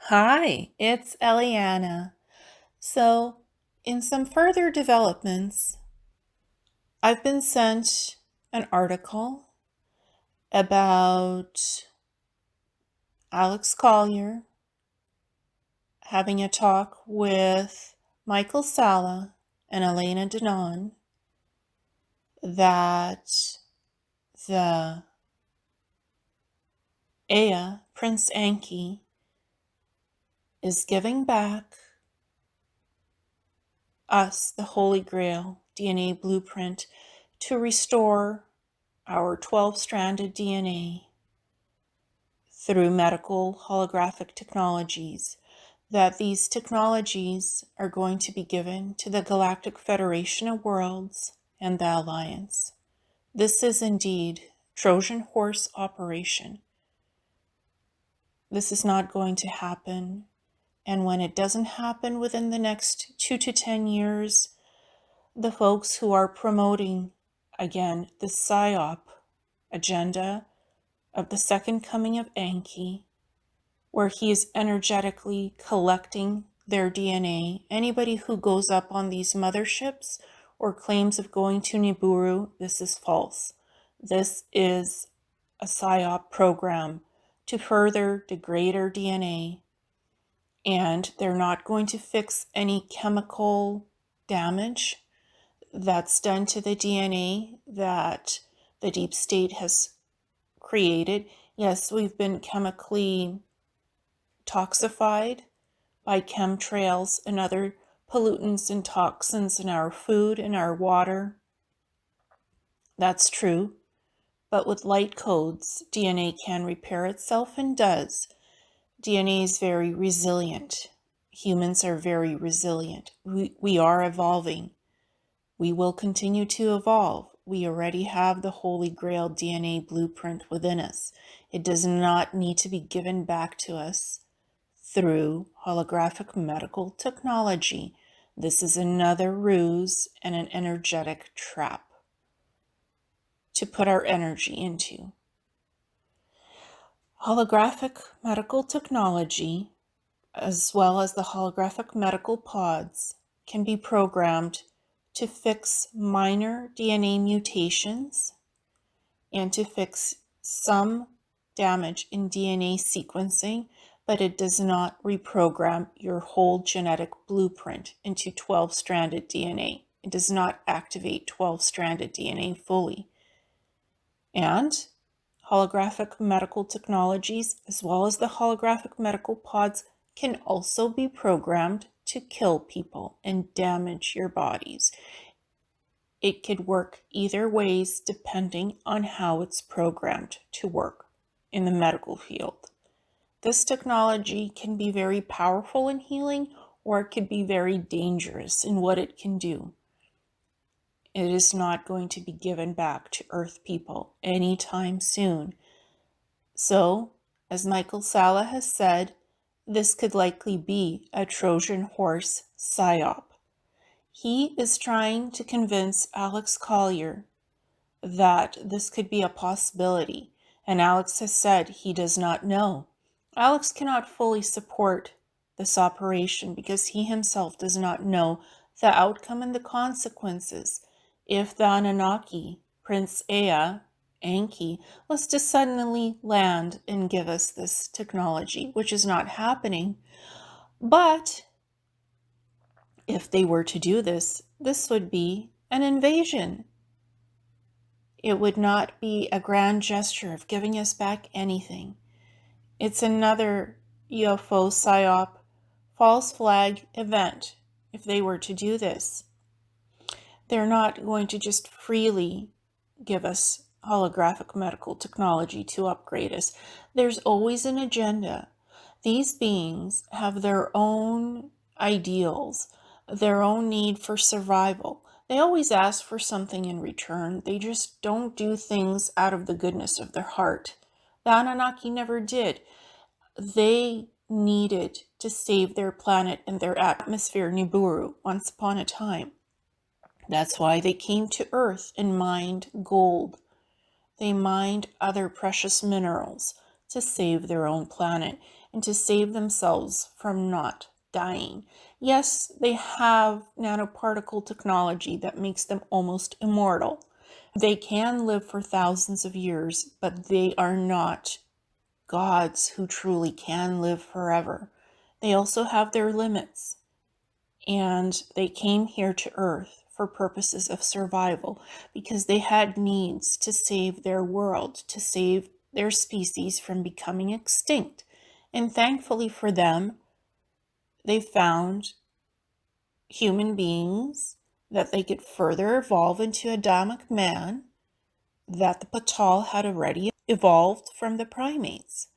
Hi, it's Ileana. So, in some further developments, I've been sent an article about Alex Collier having a talk with Michael Salla and Elena Denon that the Ea, Prince Anki, is giving back us the Holy Grail DNA blueprint to restore our 12-stranded DNA through medical holographic technologies, that these technologies are going to be given to the Galactic Federation of Worlds and the Alliance. This is indeed Trojan horse operation. This is not going to happen, and when it doesn't happen within the next 2 to 10 years, the folks who are promoting, again, the PSYOP agenda of the second coming of Anki, where he is energetically collecting their DNA. Anybody who goes up on these motherships or claims of going to Nibiru, this is false. This is a PSYOP program to further degrade our DNA, and they're not going to fix any chemical damage that's done to the DNA that the deep state has created. Yes, we've been chemically toxified by chemtrails and other pollutants and toxins in our food and our water. That's true. But with light codes, DNA can repair itself and does. DNA is very resilient. Humans are very resilient. We are evolving. We will continue to evolve. We already have the Holy Grail DNA blueprint within us. It does not need to be given back to us through holographic medical technology. This is another ruse and an energetic trap to put our energy into. Holographic medical technology, as well as the holographic medical pods, can be programmed to fix minor DNA mutations and to fix some damage in DNA sequencing, but it does not reprogram your whole genetic blueprint into 12-stranded DNA. It does not activate 12-stranded DNA fully. And holographic medical technologies, as well as the holographic medical pods, can also be programmed to kill people and damage your bodies. It could work either ways depending on how it's programmed to work in the medical field. This technology can be very powerful in healing, or it could be very dangerous in what it can do. It is not going to be given back to Earth people anytime soon. So, as Michael Salla has said, this could likely be a Trojan horse PSYOP. He is trying to convince Alex Collier that this could be a possibility, and Alex has said he does not know. Alex cannot fully support this operation because he himself does not know the outcome and the consequences if the Anunnaki, Prince Ea, Anki, was to suddenly land and give us this technology, which is not happening. But if they were to do this, this would be an invasion. It would not be a grand gesture of giving us back anything. It's another UFO PSYOP false flag event if they were to do this. They're not going to just freely give us holographic medical technology to upgrade us. There's always an agenda. These beings have their own ideals, their own need for survival. They always ask for something in return. They just don't do things out of the goodness of their heart. The Anunnaki never did. They needed to save their planet and their atmosphere, Nibiru, once upon a time. That's why they came to Earth and mined gold. They mined other precious minerals to save their own planet. and to save themselves from not dying. Yes, they have nanoparticle technology that makes them almost immortal. They can live for thousands of years, but they are not gods who truly can live forever. They also have their limits, and they came here to Earth for purposes of survival because they had needs to save their world, to save their species from becoming extinct. And thankfully for them, they found human beings that they could further evolve into Adamic man, that the Patal had already evolved from the primates.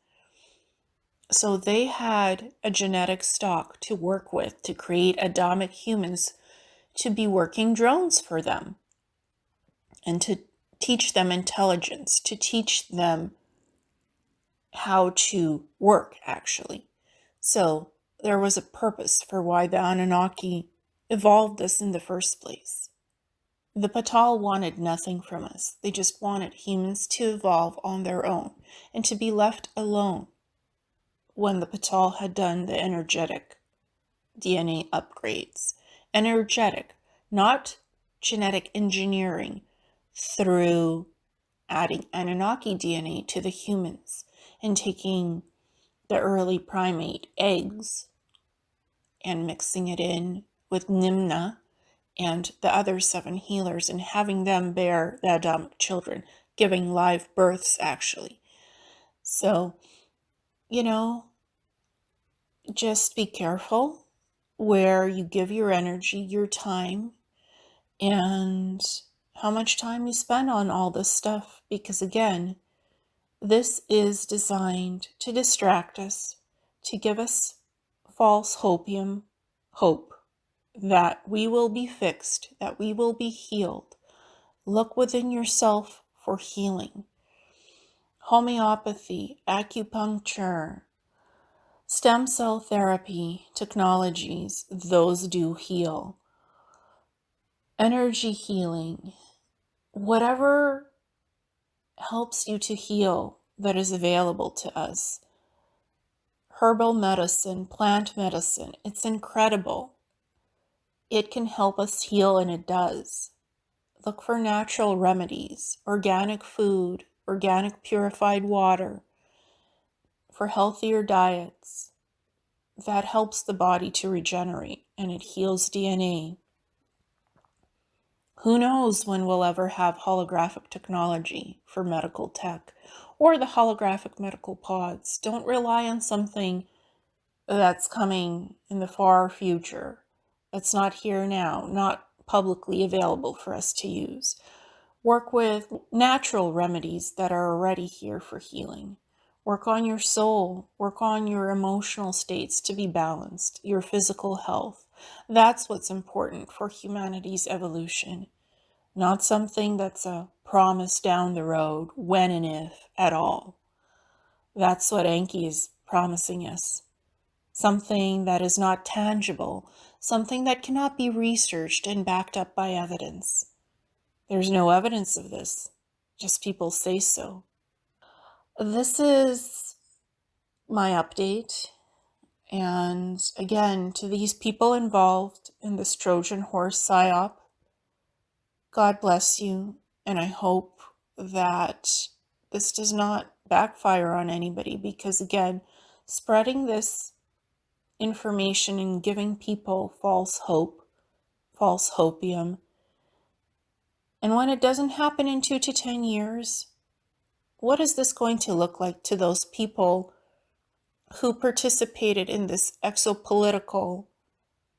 So they had a genetic stock to work with to create Adamic humans to be working drones for them and to teach them intelligence, to teach them how to work, actually. So there was a purpose for why the Anunnaki evolved us in the first place. The Patal wanted nothing from us. They just wanted humans to evolve on their own and to be left alone when the Patal had done the energetic DNA upgrades. Energetic, not genetic engineering through adding Anunnaki DNA to the humans and taking the early primate eggs and mixing it in with Nimna and the other 7 healers and having them bear the Adamic children, giving live births, actually. So, just be careful where you give your energy, your time, and how much time you spend on all this stuff. Because again, this is designed to distract us, to give us false hope that we will be fixed, that we will be healed. Look within yourself for healing. Homeopathy, acupuncture, stem cell therapy technologies, those do heal. Energy healing, whatever helps you to heal that is available to us. Herbal medicine, plant medicine, it's incredible. It can help us heal, and it does. Look for natural remedies, organic food, organic purified water, for healthier diets. That helps the body to regenerate, and it heals DNA. Who knows when we'll ever have holographic technology for medical tech, or the holographic medical pods. Don't rely on something that's coming in the far future. That's not here now, not publicly available for us to use. Work with natural remedies that are already here for healing. Work on your soul, work on your emotional states to be balanced, your physical health. That's what's important for humanity's evolution, not something that's a promise down the road, when and if at all. That's what Enki is promising us. Something that is not tangible, something that cannot be researched and backed up by evidence. There's no evidence of this, just people say so. This is my update. And again, to these people involved in this Trojan horse psyop, God bless you. And I hope that this does not backfire on anybody, because again, spreading this information and giving people false hope, false hopium, and when it doesn't happen in 2 to 10 years, what is this going to look like to those people who participated in this exopolitical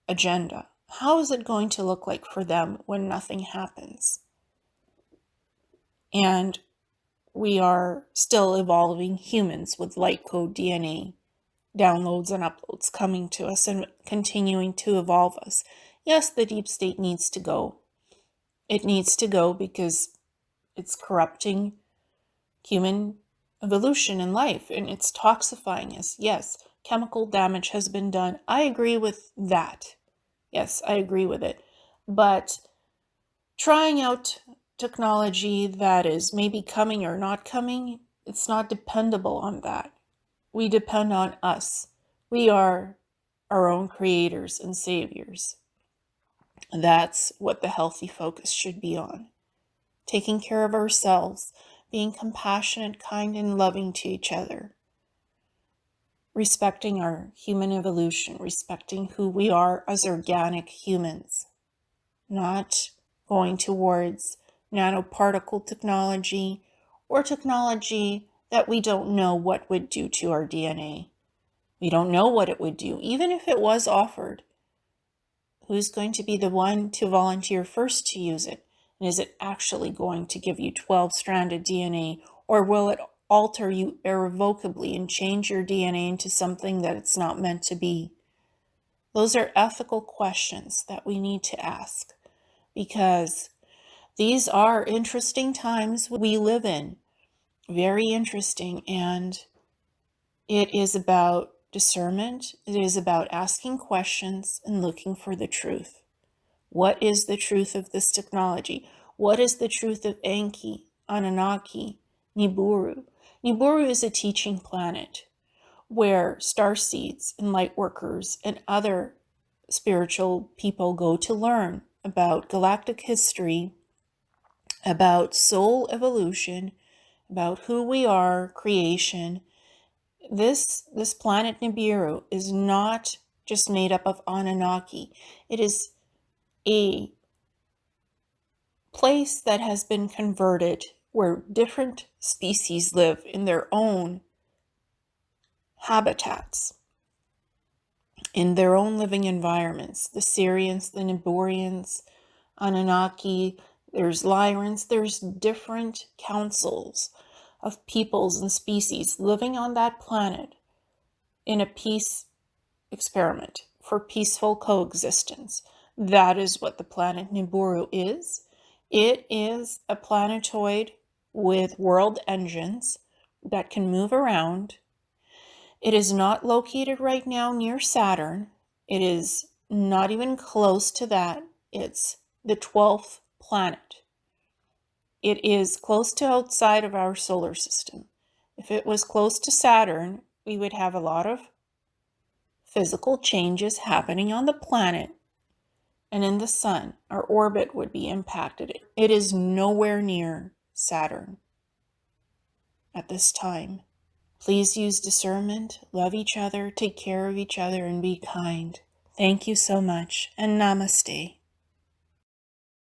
agenda? How is it going to look like for them when nothing happens? And we are still evolving humans with light code DNA downloads and uploads coming to us and continuing to evolve us. Yes, the deep state needs to go. It needs to go because it's corrupting human evolution and life, and it's toxifying us. Yes, chemical damage has been done. I agree with that. Yes, I agree with it. But trying out technology that is maybe coming or not coming, it's not dependable on that. We depend on us. We are our own creators and saviors. That's what the healthy focus should be on. Taking care of ourselves, being compassionate, kind, and loving to each other. Respecting our human evolution, respecting who we are as organic humans. Not going towards nanoparticle technology or technology that we don't know what would do to our DNA. We don't know what it would do, even if it was offered. Who's going to be the one to volunteer first to use it? And is it actually going to give you 12-stranded DNA, or will it alter you irrevocably and change your DNA into something that it's not meant to be? Those are ethical questions that we need to ask, because these are interesting times we live in. Very interesting, and it is about discernment. It is about asking questions and looking for the truth. What is the truth of this technology? What is the truth of Enki, Anunnaki, Nibiru? Nibiru is a teaching planet where starseeds and lightworkers and other spiritual people go to learn about galactic history, about soul evolution, about who we are, creation. This planet Nibiru is not just made up of Anunnaki. It is a place that has been converted where different species live in their own habitats, in their own living environments. The Syrians, the Niburians, Anunnaki, there's Lyrans, there's different councils of peoples and species living on that planet in a peace experiment for peaceful coexistence. That is what the planet Nibiru is. It is a planetoid with world engines that can move around. It is not located right now near Saturn. It is not even close to that. It's the 12th planet. It is close to outside of our solar system. If it was close to Saturn, we would have a lot of physical changes happening on the planet and in the sun. Our orbit would be impacted. It is nowhere near Saturn at this time. Please use discernment, love each other, take care of each other, and be kind. Thank you so much, and namaste.